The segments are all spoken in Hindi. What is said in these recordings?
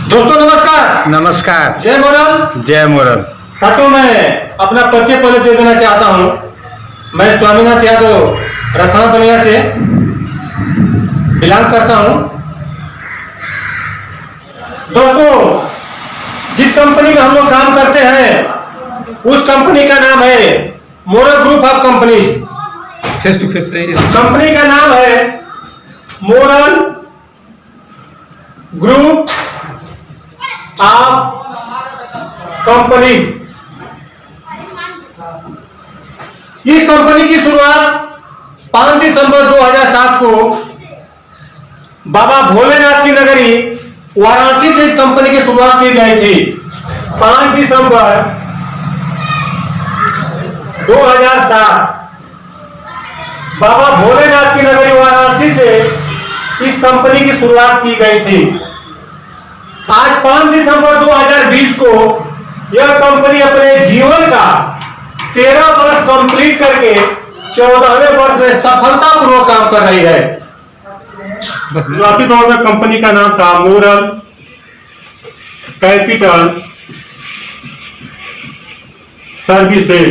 दोस्तों नमस्कार। नमस्कार। जय मोरल। जय मोरल। साथियों, मैं अपना परिचय पहले दे देना चाहता हूँ। मैं स्वामीनाथ यादव रसना बलिया से बिलोंग करता हूँ। दोस्तों, जिस कंपनी में हम लोग काम करते हैं उस कंपनी का नाम है moral group of company. Face to face रहिए। कंपनी का नाम है मोरल ग्रुप ऑफ कंपनी। इस कंपनी की शुरुआत 5 दिसंबर 2007 को बाबा भोलेनाथ की नगरी वाराणसी से इस कंपनी की शुरुआत की गई थी। 5 दिसंबर 2007 बाबा भोलेनाथ की नगरी वाराणसी से इस कंपनी की शुरुआत की गई थी। आज 5 दिसंबर 2020 को यह कंपनी अपने जीवन का 13 वर्ष कंप्लीट करके 14वें वर्ष में सफलतापूर्वक काम कर रही है। शुरुआती दौर में कंपनी का नाम था मोरल कैपिटल सर्विसेज।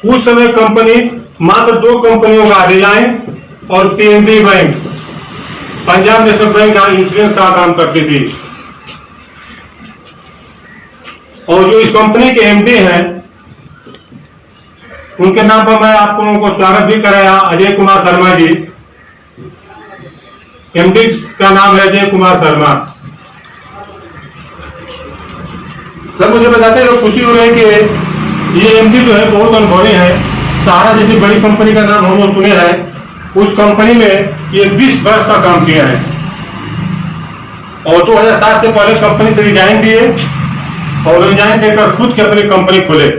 उस समय कंपनी मात्र 2 कंपनियों का, रिलायंस और PNB bank, Punjab national bank का इंश्योरेंस का काम करती थी। और जो इस कंपनी के एमडी हैं उनके नाम पर मैं आप लोगों को स्वागत भी कराया, अजय कुमार शर्मा जी। एमडी का नाम है अजय कुमार शर्मा। सब मुझे बताते हैं, खुशी हो रही है कि ये एमडी जो है बहुत अनुभवी है। सहारा जैसी बड़ी कंपनी का नाम हम लोग सुने हैं, उस कंपनी में ये 20 वर्ष का काम किया है। और 2007 से पहले कंपनी से रिजाइन दिए और रिजाइन देकर खुद की अपनी कंपनी खोले।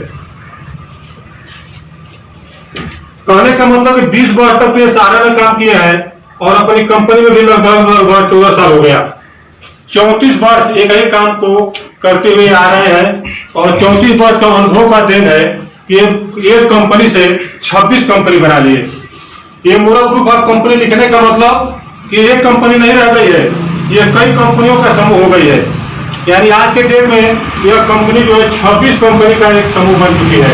कहने का मतलब कि 20 वर्ष तक ये सहारा में काम किया है और अपनी कंपनी में भी लगभग 14 साल हो गया। 34 वर्ष एक ही काम को करते हुए आ रहे हैं और 34 वर्ष का अनुभव का देन है कि एक कंपनी से 26 कंपनी बना लिए। ये मोरल ग्रुप ऑफ कंपनी लिखने का मतलब कि एक कंपनी नहीं रह गई है, ये कई कंपनियों का समूह हो गई है। यानी आज के डेट में यह कंपनी जो है 26 कंपनी का एक समूह बन चुकी है।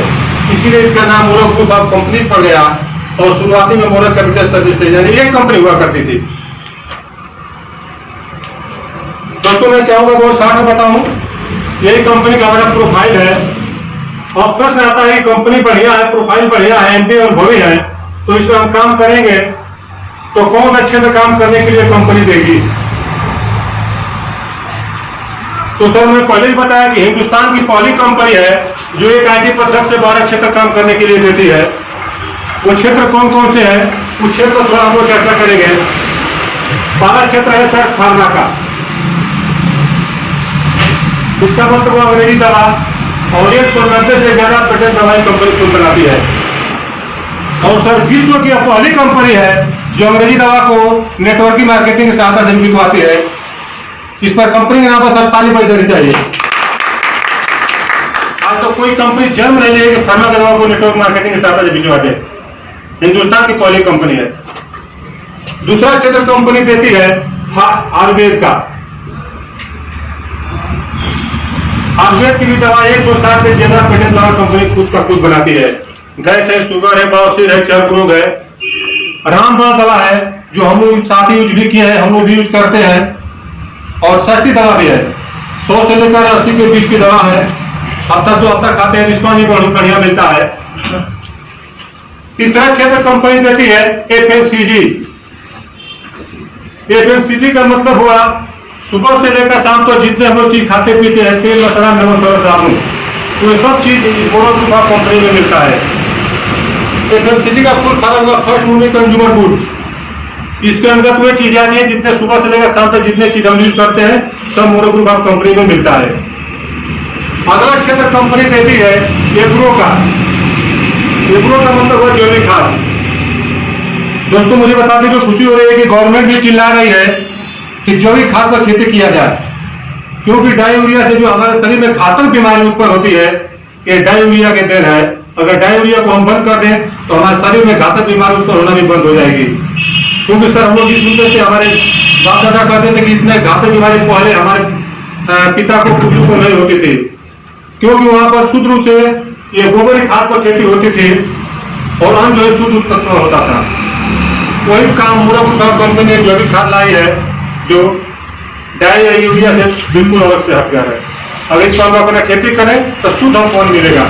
इसीलिए इसका नाम मोरल ग्रुप ऑफ कंपनी पड़ गया। और शुरुआती में मोरल कैपिटल सर्विसेज यानी एक कंपनी हुआ करती थी। दोस्तों, मैं चाहूंगा बहुत शॉर्ट में बताऊं, यही कंपनी का हमारा प्रोफाइल है। और प्रश्न आता है कि कंपनी बढ़िया है, प्रोफाइल बढ़िया है, एमडी अनुभवी है, तो इसमें हम काम करेंगे तो कौन अच्छे से काम करने के लिए कंपनी देगी। तो सर मैं पहले ही बताया कि हिंदुस्तान की पहली कंपनी है जो एक आईटी पर 10 से 12 क्षेत्र काम करने के लिए देती है। वो क्षेत्र कौन कौन से हैं, उस क्षेत्र पर थोड़ा हम लोग चर्चा करेंगे। पहला क्षेत्र है सर फार्मा का। इसका मतलब अंग्रेजी दवा और 190 से ज्यादा पेटेंट दवाई कंपनी खुद बनाती है। और सर विश्व की पहली कंपनी है जो अंग्रेजी दवा को नेटवर्किंग मार्केटिंग की सहायता से बिकवाती है। इस पर कंपनी के नाम पर सर ताली बजानी चाहिए। आज तो कोई कंपनी जन्म नहीं लेगी कि फार्मा दवा को नेटवर्क मार्केटिंग की सहायता से बिकवा दे। हिंदुस्तान की पहली कंपनी है। दूसरा क्षेत्र कंपनी देती है आयुर्वेद का। आयुर्वेद की भी दवा 160 से ज्यादा पेटेंट दवा कंपनी खुद का खुद बनाती है। गैस है, शुगर है, बवासीर है, चर्म रोग है। रामबाण दवा है जो हम लोग साथ ही यूज भी किए हैं, हम लोग भी यूज करते हैं। और सस्ती दवा भी है, 100 से लेकर 80 के बीच की दवा है। अब तक खाते हैं, रिस्पॉन्स भी बहुत बढ़िया मिलता है। तीसरा क्षेत्र कंपनी देती है एफएमसीजी। एफएमसीजी का मतलब हुआ सुबह से लेकर शाम तक जितने हम लोग चीज खाते पीते हैं, तेल मसाला नमक साबुन, तो ये सब चीज मोरल ग्रुप ऑफ कंपनी में मिलता है। एफएमसीजी का फुल फॉर्म हुआ फर्स्ट मूविंग कंज्यूमर गुड। इसके अंदर वो चीजें आती है जितने सुबह से लेकर शाम तक जितने चीज हम यूज करते हैं सब मोरल ग्रुप ऑफ कंपनी में मिलता है। अगला क्षेत्र कंपनी देती है एग्रो का। एग्रो का मतलब हुआ जैविक खाद। दोस्तों, मुझे बता दें, जो खुशी हो रही है कि गवर्नमेंट भी चिल्ला रही है कि जैविक खाद पर खेती किया जाए, क्योंकि डाययूरिया से जो हमारे शरीर में घातक बीमारी उत्पन्न होती है, ये डाययूरिया के देन है। अगर डायरिया को हम बंद कर दें तो हमारे शरीर में घातक बीमारी उत्पन्न होना भी बंद हो जाएगी। क्योंकि सर हम लोग भी सुनते थे, हमारे बाप दादा कहते थे कि इतने घातक बीमारी पहले हमारे पिता को पुरजों को नहीं होती थी, क्योंकि वहां पर शुद्ध रूप से ये गोबर खाद पर खेती होती थी और अन्न जो है शुद्ध उत्पन्न होता था। वही काम मुरब्बा कंपनी ने जैविक खाद लाई है जो डाई या यूरिया से बिल्कुल अलग से हट गया है। अगर इस पर अपना खेती करें तो शुद्ध हमको अन्न मिलेगा।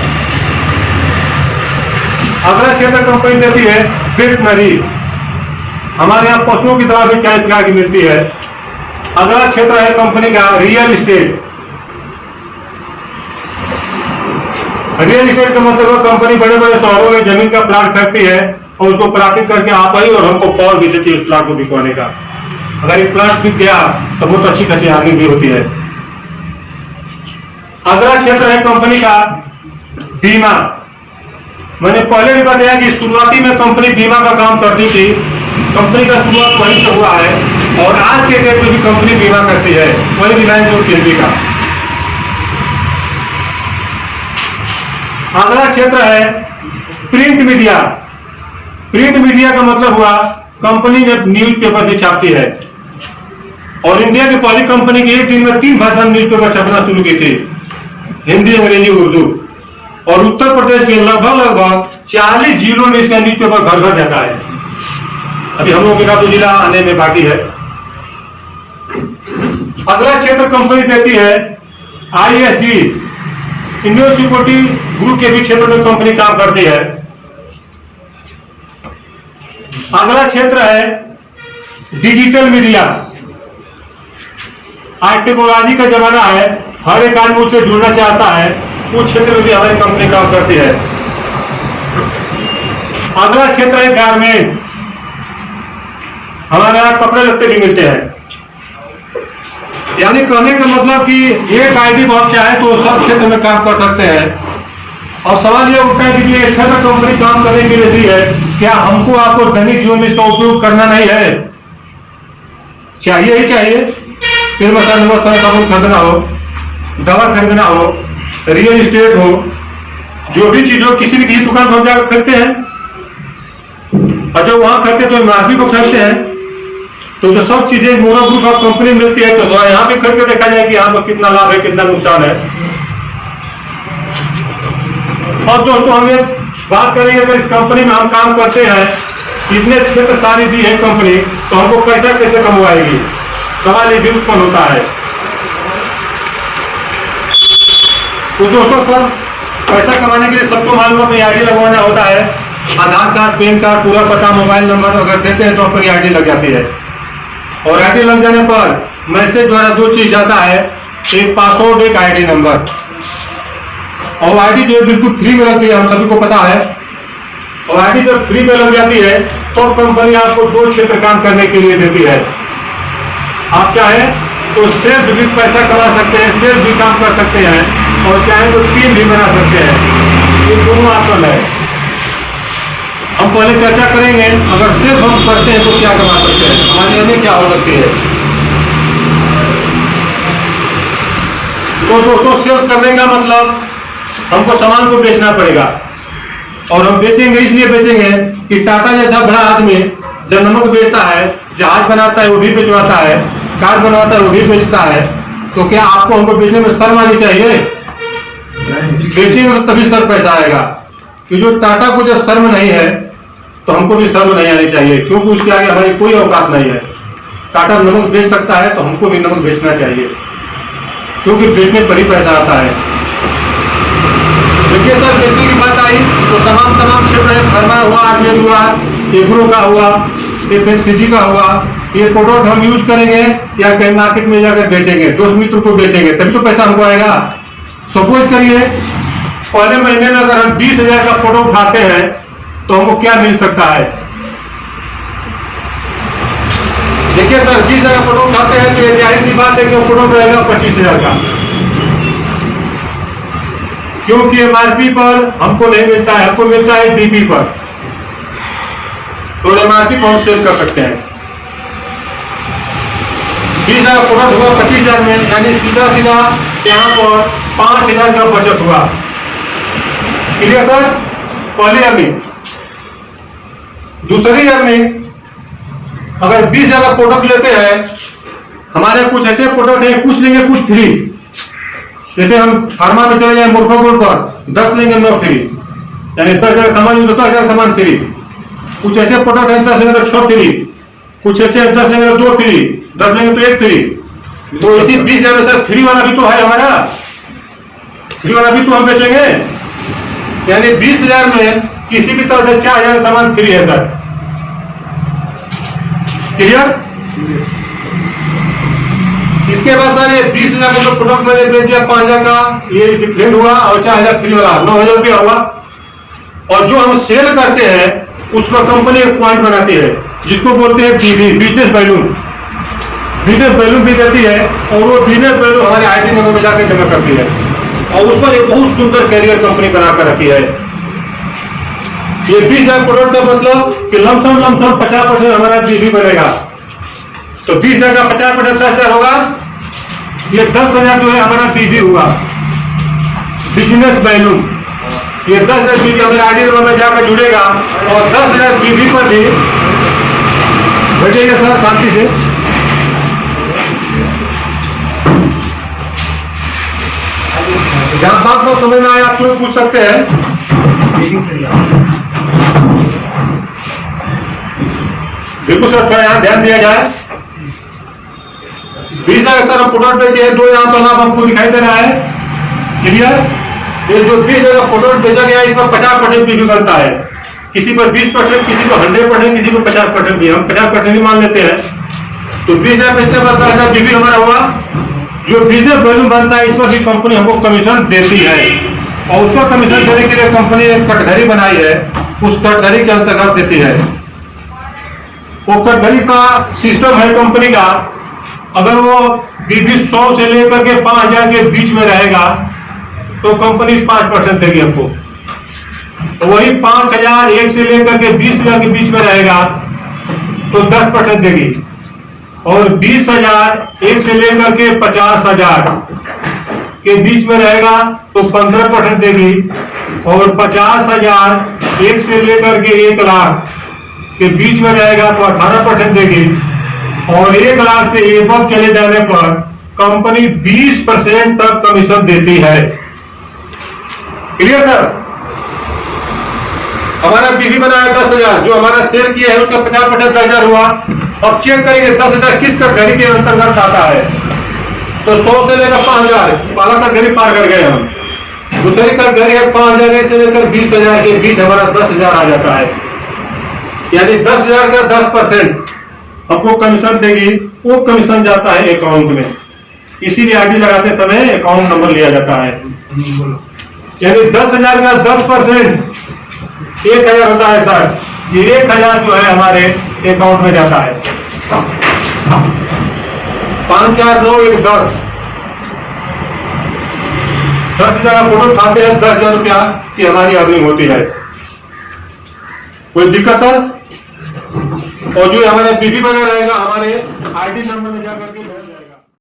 अगला क्षेत्र कंपनी देती है वेटनरी। हमारे यहाँ पशुओं की दवा भी 4 प्रकार की मिलती है। अगला क्षेत्र है कंपनी का रियल एस्टेट। रियल एस्टेट का मतलब कंपनी बड़े बड़े शहरों में जमीन का प्लाट खरीदती है और उसको प्लाटिंग करके आप आई और हमको फॉर भी देती है उस प्लाट को बिकवाने का। अगर एक प्लाट बिक गया तो बहुत अच्छी खासी अर्निंग भी होती है। अगला क्षेत्र है कंपनी का बीमा। मैंने पहले भी बताया कि शुरुआती में कंपनी बीमा का काम करती थी। कंपनी का शुरुआत वहीं से हुआ है और आज के डेट में भी कंपनी बीमा करती है, वही रिलायंस और केंद्रीय का। अगला क्षेत्र है प्रिंट मीडिया। प्रिंट मीडिया का मतलब हुआ कंपनी ने न्यूज पेपर भी छापती है और इंडिया की पहली कंपनी की एक दिन में 3 भाषा में न्यूज पेपर छापना शुरू की थी, हिंदी, अंग्रेजी, उर्दू। और उत्तर प्रदेश के लगभग 40 जिलों में इसका न्यूज पेपर घर घर जाता है। अभी हम लोगों का तो जिला आने में बाकी है। अगला क्षेत्र कंपनी देती है ISG, इंडियन सिक्योरिटी ग्रुप के भी क्षेत्र में कंपनी काम करती है। अगला क्षेत्र है डिजिटल मीडिया। आज टेक्नोलॉजी का जमाना है, हर एक आदमी उससे जुड़ना चाहता है, उस क्षेत्र में भी हमारी कंपनी काम करती है। अगला क्षेत्र है गारमेंट। हमारे यहाँ कपड़े लत्ते भी मिलते हैं। यानी कहने का मतलब कि एक आईडी बहुत चाहे तो सब क्षेत्र में काम कर सकते हैं। और सवाल ये उठता है कि ये क्षेत्र कंपनी काम करने के लिए दी है, क्या हमको आपको दैनिक जीवन में इसका उपयोग करना नहीं है? चाहिए ही चाहिए। फिर मसाला साबुन खरीदना हो, दवा खरीदना हो, रियल एस्टेट हो, जो भी चीज हो, किसी भी दुकान पर जाकर खरीदते हैं और जब वहां खरीदते तो एमआरपी को खरीदते हैं। तो जो सब चीजें मोरा ग्रुप ऑफ कंपनी मिलती है तो यहाँ पे खरीद के देखा जाए कि यहाँ पर कितना लाभ है, कितना नुकसान है। और दोस्तों हमें बात करेंगे, अगर इस कंपनी में हम काम करते हैं, इतने क्षेत्र सारी दी है कंपनी, तो हमको पैसा कैसे कमवाएगी? सवाल ये भी उत्पन्न होता है। तो दोस्तों सर पैसा कमाने के लिए सबको मालूम अपनी आईडी लगवाना होता है। आधार कार्ड, पैन कार्ड, पूरा पता, मोबाइल नंबर अगर देते हैं तो अपनी आईडी लग जाती है। और आईडी लग जाने पर मैसेज द्वारा 2 चीज जाता है, एक पासवर्ड, एक आईडी नंबर। और आईडी जो बिल्कुल फ्री में लगती है, हम सभी को पता है। और आईडी जब फ्री में लग जाती है तो कंपनी आपको 2 क्षेत्र काम करने के लिए देती है। आप चाहे तो सेल्फ भी पैसा कमा सकते हैं, सेल्फ भी काम कर सकते हैं, और चाहे तो टीम भी बना सकते हैं। ये दोनों ऑप्शन है। हम पहले चर्चा करेंगे, अगर सिर्फ हम करते हैं तो क्या कमा सकते हैं, हमारी हमें क्या हो सकती है। तो दोस्तों सेल्फ करने का मतलब हमको सामान को बेचना पड़ेगा, और हम बेचेंगे इसलिए बेचेंगे कि टाटा जैसा बड़ा आदमी जब नमक बेचता है, जहाज बनाता है वो भी बेचवाता है, कार बनवाता है वो भी बेचता है, तो क्या आपको हमको बेचने में शर्म आनी चाहिए? बेचेंगे तो तभी सर पैसा आएगा। कि जो टाटा को जब शर्म नहीं है तो हमको भी शर्म नहीं आनी चाहिए, क्योंकि उसके आगे हमारी कोई औकात नहीं है। टाटा नमक बेच सकता है तो हमको भी नमक बेचना चाहिए, क्योंकि बेचने पर ही पैसा आता है। देखिए सर, बेचने की बात आई तो तमाम क्षेत्र है, फर्मा हुआ, आरबीएल हुआ, एग्रो का हुआ, FMCG का हुआ। ये प्रोडक्ट हम यूज करेंगे या कहीं मार्केट में जाकर बेचेंगे, दोस्त मित्र को बेचेंगे, तभी तो पैसा हमको आएगा। सपोज करिए पहले महीने में अगर हम 20,000 का प्रोडक्ट उठाते हैं तो हमको क्या मिल सकता है? देखिए सर, 20,000 का प्रोडक्ट उठाते हैं तो ये जाहिर सी बात है कि वो प्रोडक्ट रहेगा 25,000 का, क्योंकि एमआरपी पर हमको नहीं मिलता है, हमको मिलता है डीपी पर। तो एमआरपी पर हम सेल कर सकते हैं। 20,000 प्रोडक्ट हुआ 25,000 में, यानी सीधा यहाँ पर 5,000 का बचत हुआ। Clear sir? पहली अर्निंग। दूसरी अर्निंग अगर 20,000 का प्रोडक्ट लेते हैं, हमारे कुछ ऐसे प्रोडक्ट है, कुछ लेंगे कुछ फ्री। जैसे हम फार्मा में चले जाए मुर्फागुल पर 10 लेंगे 9 फ्री, यानी 10,000 सामान तो 10,000 सामान फ्री। कुछ ऐसे प्रोडक्ट है 10 लेंगे तो 6 फ्री, कुछ ऐसे 10 लेंगे तो 2 फ्री, 10 लेंगे तो 1 फ्री। तो इसी 20,000 में सर फ्री वाला भी तो है हमारा, फ्री वाला भी तो हम बेचेंगे। यानी 20,000 में किसी भी तरह से 4,000 सामान फ्री है सर। क्लियर? इसके बाद सर ये 20,000 का जो प्रोडक्ट मैंने बेच दिया 5,000 का, ये डिफरेंट हुआ, और 4,000 फ्री वाला 9,000 रुपया हुआ। और जो हम सेल करते हैं उस पर कंपनी एक पॉइंट बनाती है जिसको बोलते हैं बीवी, बिजनेस वैल्यू। बिजनेस वैल्यू भी देती है और वो बिजनेस वैल्यू हमारे आईटी नंबर में जाकर जमा करती है, और उस पर एक बहुत सुंदर कैरियर कंपनी बनाकर रखी है। ये 20,000 प्रोडक्ट का मतलब कि लमसम 50% हमारा बीवी बनेगा। तो 20,000 का 50% 10,000 होगा, ये 10,000 जो है हमारा बीवी हुआ, बिजनेस वैल्यू। ये 10,000 बीवी हमारे आईडी नंबर में जाकर जुड़ेगा और 10,000 बीवी पर भी बैठेगा सर शांति से। जहां बात को समझ में आए आप लोग पूछ सकते हैं। बिल्कुल सर, थोड़ा यहाँ ध्यान दिया जाए। 20,000 सर प्रोडक्ट बेचे हैं, 2 यहाँ पर आपको दिखाई दे रहा है। क्लियर? ये जो 20,000 का प्रोडक्ट बेचा गया है, इस पर 50% बीवी बनता है। किसी पर 20%, किसी पर 100%, किसी पर 50% भी, हम 50% भी मान लेते हैं। तो 20,000 बेचने पर 10,000 बीवी हमारा हुआ। जो बिजनेस वैल्यू बनता है इस पर भी कंपनी हमको कमीशन देती है, और उसका कमीशन देने के लिए कंपनी एक कटघरी बनाई है, उस कटघरी के अंतर्गत देती है। वो कटघरी का सिस्टम है कंपनी का, अगर वो बीवी 100 से लेकर के 5,000 के बीच में रहेगा तो कंपनी 5% देगी हमको। तो वही 5,000 1 से लेकर के 20,000 के बीच में रहेगा तो 10% देगी, और 20,000 1 से लेकर के 50,000 के बीच में रहेगा तो 15% देगी, और 50,000 1 से लेकर के 1 लाख के बीच में रहेगा तो 18% देगी, और 1 लाख से एबव चले जाने पर कंपनी 20% तक कमीशन देती है। Clear sir? हमारा बीवी बनाया 10,000, जो हमारा शेयर किया है उसका 50% 10,000 हुआ। अब चेक करेंगे 10,000 किस कटघरी के अंतर्गत आता है। तो 100 से लेकर 5,000 पहला कटघरी पार कर गए हम। दूसरी कटघरी है 5,000 से लेकर 20,000 के बीच हमारा 10,000 आ जाता है। यानी 10,000 का 10% हमको कमीशन देगी, वो कमीशन जाता है अकाउंट में। इसीलिए आईडी लगाते समय अकाउंट नंबर लिया जाता है। यानी 10,000 का 10% 1,000 होता है सर। ये 1,000 जो है हमारे अकाउंट में जाता है। 5 4 9 1 10 10,000 का फोटो खाते हैं, 10,000 रुपया की हमारी अर्निंग होती है। कोई दिक्कत सर? और जो हमारे बीवी बना रहेगा हमारे आईडी नंबर में जाकर के